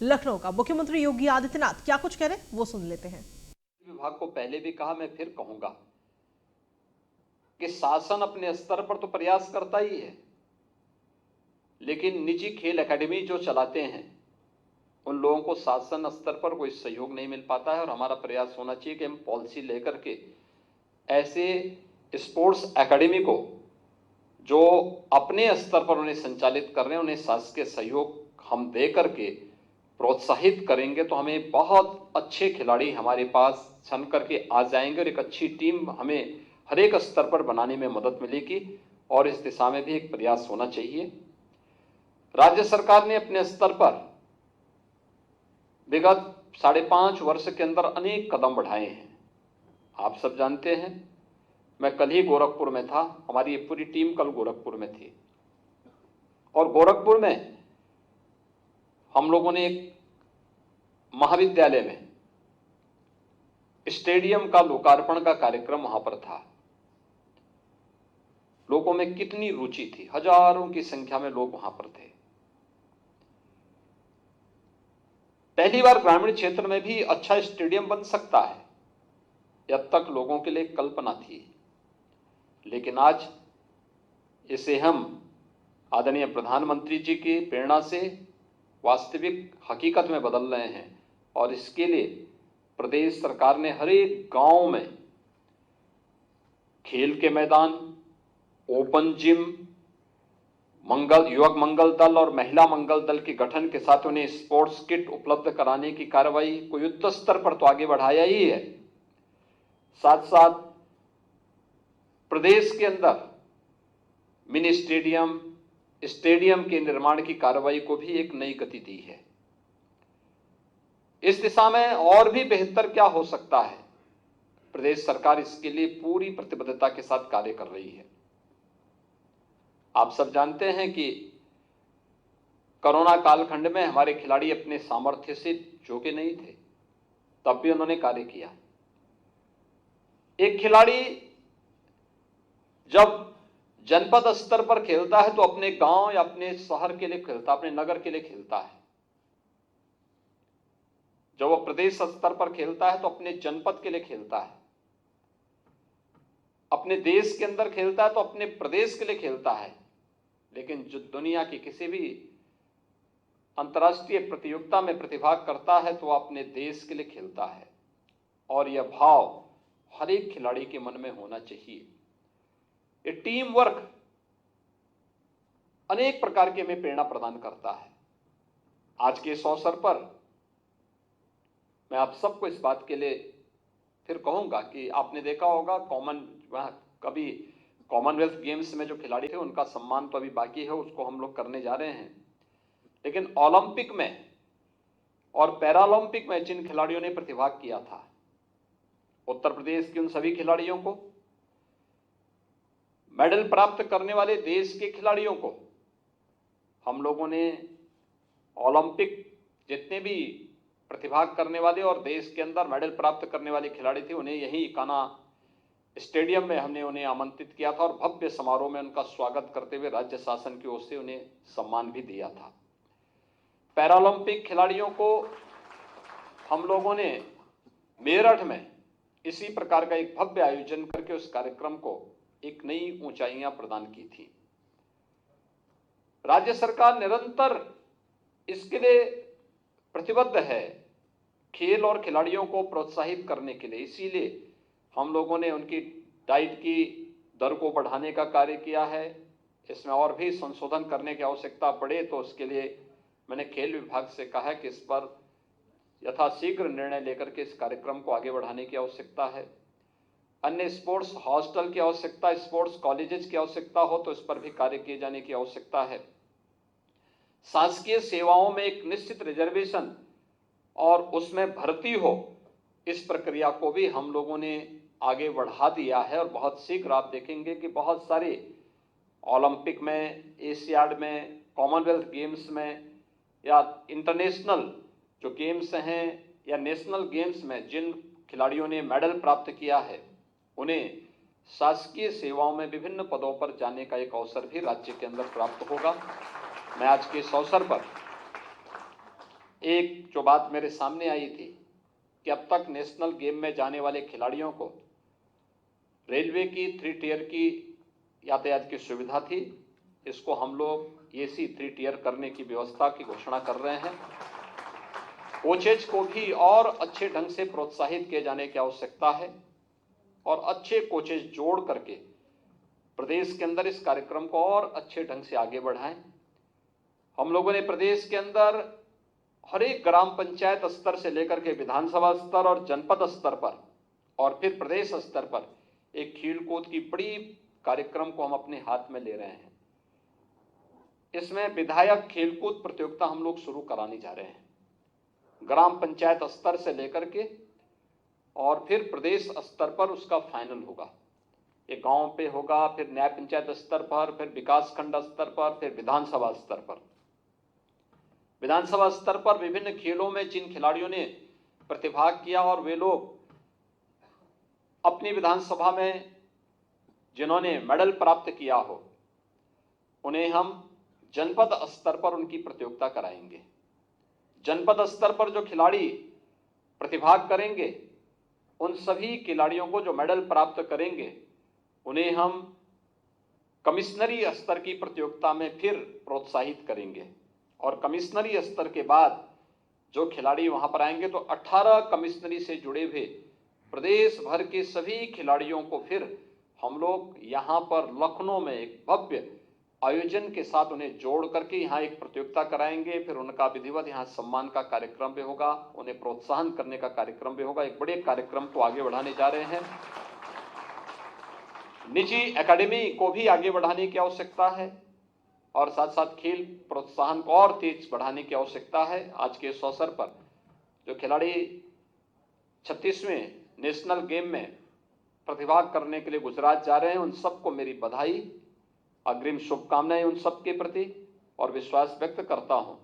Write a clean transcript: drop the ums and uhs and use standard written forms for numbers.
लखनऊ का मुख्यमंत्री योगी आदित्यनाथ क्या कुछ कह रहे हैं वो सुन लेते हैं। विभाग को पहले भी कहा, मैं फिर कहूंगा कि शासन अपने स्तर पर तो प्रयास करता ही है, लेकिन निजी खेल एकेडमी जो चलाते हैं उन लोगों को शासन स्तर पर कोई सहयोग नहीं मिल पाता है। और हमारा प्रयास होना चाहिए कि हम पॉलिसी लेकर के ऐसे स्पोर्ट्स एकेडमी को जो अपने स्तर पर उन्हें संचालित कर रहे हैं उन्हें शासकीय सहयोग हम दे करके प्रोत्साहित करेंगे तो हमें बहुत अच्छे खिलाड़ी हमारे पास छन करके आ जाएंगे और एक अच्छी टीम हमें हर एक स्तर पर बनाने में मदद मिलेगी। और इस दिशा में भी एक प्रयास होना चाहिए। राज्य सरकार ने अपने स्तर पर विगत 5.5 वर्ष के अंदर अनेक कदम बढ़ाए हैं। आप सब जानते हैं, मैं कल ही गोरखपुर में था, हमारी ये पूरी टीम कल गोरखपुर में थी और गोरखपुर में हम लोगों ने एक महाविद्यालय में स्टेडियम का लोकार्पण का कार्यक्रम वहां पर था। लोगों में कितनी रुचि थी, हजारों की संख्या में लोग वहां पर थे। पहली बार ग्रामीण क्षेत्र में भी अच्छा स्टेडियम बन सकता है, अब तक लोगों के लिए कल्पना थी, लेकिन आज इसे हम आदरणीय प्रधानमंत्री जी की प्रेरणा से वास्तविक हकीकत में बदल रहे हैं। और इसके लिए प्रदेश सरकार ने हर एक गांव में खेल के मैदान, ओपन जिम, युवक मंगल दल और महिला मंगल दल के गठन के साथ उन्हें स्पोर्ट्स किट उपलब्ध कराने की कार्रवाई को युद्ध स्तर पर तो आगे बढ़ाया ही है, साथ साथ प्रदेश के अंदर मिनी स्टेडियम के निर्माण की कार्रवाई को भी एक नई गति दी है। इस दिशा में और भी बेहतर क्या हो सकता है, प्रदेश सरकार इसके लिए पूरी प्रतिबद्धता के साथ कार्य कर रही है। आप सब जानते हैं कि कोरोना कालखंड में हमारे खिलाड़ी अपने सामर्थ्य से चूके नहीं थे, तब भी उन्होंने कार्य किया। एक खिलाड़ी जब जनपद स्तर पर खेलता है तो अपने गांव या अपने शहर के लिए खेलता, अपने नगर के लिए खेलता है। जब वो प्रदेश स्तर पर खेलता है तो अपने जनपद के लिए खेलता है, अपने देश के अंदर खेलता है तो अपने प्रदेश के लिए खेलता है। लेकिन जो दुनिया की किसी भी अंतर्राष्ट्रीय प्रतियोगिता में प्रतिभाग करता है तो वह अपने देश के लिए खेलता है। और यह भाव हर एक खिलाड़ी के मन में होना चाहिए। ये टीम वर्क अनेक प्रकार की हमें प्रेरणा प्रदान करता है। आज के इस अवसर पर मैं आप सबको इस बात के लिए फिर कहूंगा कि आपने देखा होगा कभी कॉमनवेल्थ गेम्स में जो खिलाड़ी थे उनका सम्मान तो अभी बाकी है, उसको हम लोग करने जा रहे हैं। लेकिन ओलंपिक में और पैरालंपिक में जिन खिलाड़ियों ने प्रतिभाग किया था, उत्तर प्रदेश के उन सभी खिलाड़ियों को, मेडल प्राप्त करने वाले देश के खिलाड़ियों को हम लोगों ने ओलंपिक जितने भी प्रतिभाग करने वाले और देश के अंदर मेडल प्राप्त करने वाले खिलाड़ी थे उन्हें यही इकाना स्टेडियम में हमने उन्हें आमंत्रित किया था और भव्य समारोह में उनका स्वागत करते हुए राज्य शासन की ओर से उन्हें सम्मान भी दिया था। पैरालंपिक खिलाड़ियों को हम लोगों ने मेरठ में इसी प्रकार का एक भव्य आयोजन करके उस कार्यक्रम को एक नई ऊंचाइयां प्रदान की थी। राज्य सरकार निरंतर इसके लिए प्रतिबद्ध है, खेल और खिलाड़ियों को प्रोत्साहित करने के लिए। इसीलिए हम लोगों ने उनकी डाइट की दर को बढ़ाने का कार्य किया है। इसमें और भी संशोधन करने की आवश्यकता पड़े तो उसके लिए मैंने खेल विभाग से कहा है कि इस पर यथाशीघ्र निर्णय लेकर के इस कार्यक्रम को आगे बढ़ाने की आवश्यकता है। अन्य स्पोर्ट्स हॉस्टल की आवश्यकता, स्पोर्ट्स कॉलेजेस की आवश्यकता हो तो इस पर भी कार्य किए जाने की आवश्यकता है। शासकीय सेवाओं में एक निश्चित रिजर्वेशन और उसमें भर्ती हो, इस प्रक्रिया को भी हम लोगों ने आगे बढ़ा दिया है। और बहुत शीघ्र आप देखेंगे कि बहुत सारे ओलंपिक में, एशियाड में, कॉमनवेल्थ गेम्स में या इंटरनेशनल जो गेम्स हैं या नेशनल गेम्स में जिन खिलाड़ियों ने मेडल प्राप्त किया है उन्हें शासकीय सेवाओं में विभिन्न पदों पर जाने का एक अवसर भी राज्य के अंदर प्राप्त होगा। मैं आज के इस अवसर पर एक जो बात मेरे सामने आई थी कि अब तक नेशनल गेम में जाने वाले खिलाड़ियों को रेलवे की 3 टियर की यातायात की सुविधा थी। इसको हम लोग एसी 3 टियर करने की व्यवस्था की घोषणा कर रहे हैं। कोचेज को भी और अच्छे ढंग से प्रोत्साहित किए जाने की आवश्यकता है और अच्छे कोचेज जोड़ करके प्रदेश के अंदर इस कार्यक्रम को और अच्छे ढंग से आगे बढ़ाएं। हम लोगों ने प्रदेश के अंदर हर एक ग्राम पंचायत स्तर से लेकर के विधानसभा स्तर और जनपद स्तर पर और फिर प्रदेश स्तर पर एक खेल कूद की बड़ी कार्यक्रम को हम अपने हाथ में ले रहे हैं। इसमें विधायक खेलकूद प्रतियोगिता हम लोग शुरू कराने जा रहे हैं, ग्राम पंचायत स्तर से लेकर के और फिर प्रदेश स्तर पर उसका फाइनल होगा। ये गांव पे होगा, फिर न्याय पंचायत स्तर पर, फिर विकास खंड स्तर पर, फिर विधानसभा स्तर पर। विधानसभा स्तर पर विभिन्न खेलों में जिन खिलाड़ियों ने प्रतिभाग किया और वे लोग अपनी विधानसभा में जिन्होंने मेडल प्राप्त किया हो, उन्हें हम जनपद स्तर पर उनकी प्रतियोगिता कराएंगे। जनपद स्तर पर जो खिलाड़ी प्रतिभाग करेंगे, उन सभी खिलाड़ियों को जो मेडल प्राप्त करेंगे, उन्हें हम कमिश्नरी स्तर की प्रतियोगिता में फिर प्रोत्साहित करेंगे और कमिश्नरी स्तर के बाद जो खिलाड़ी वहां पर आएंगे तो 18 कमिश्नरी से जुड़े हुए प्रदेश भर के सभी खिलाड़ियों को फिर हम लोग यहां पर लखनऊ में एक भव्य आयोजन के साथ उन्हें जोड़ करके यहाँ एक प्रतियोगिता कराएंगे। फिर उनका विधिवत यहाँ सम्मान का कार्यक्रम भी होगा, उन्हें प्रोत्साहन करने का कार्यक्रम भी होगा। एक बड़े कार्यक्रम को आगे बढ़ाने जा रहे हैं। निजी एकेडमी को भी आगे बढ़ाने की आवश्यकता है और साथ साथ खेल प्रोत्साहन को और तेज बढ़ाने की आवश्यकता है। आज के इस अवसर पर जो खिलाड़ी 36वें नेशनल गेम में प्रतिभाग करने के लिए गुजरात जा रहे हैं, उन सबको मेरी बधाई, अग्रिम शुभकामनाएं उन सबके प्रति और विश्वास व्यक्त करता हूं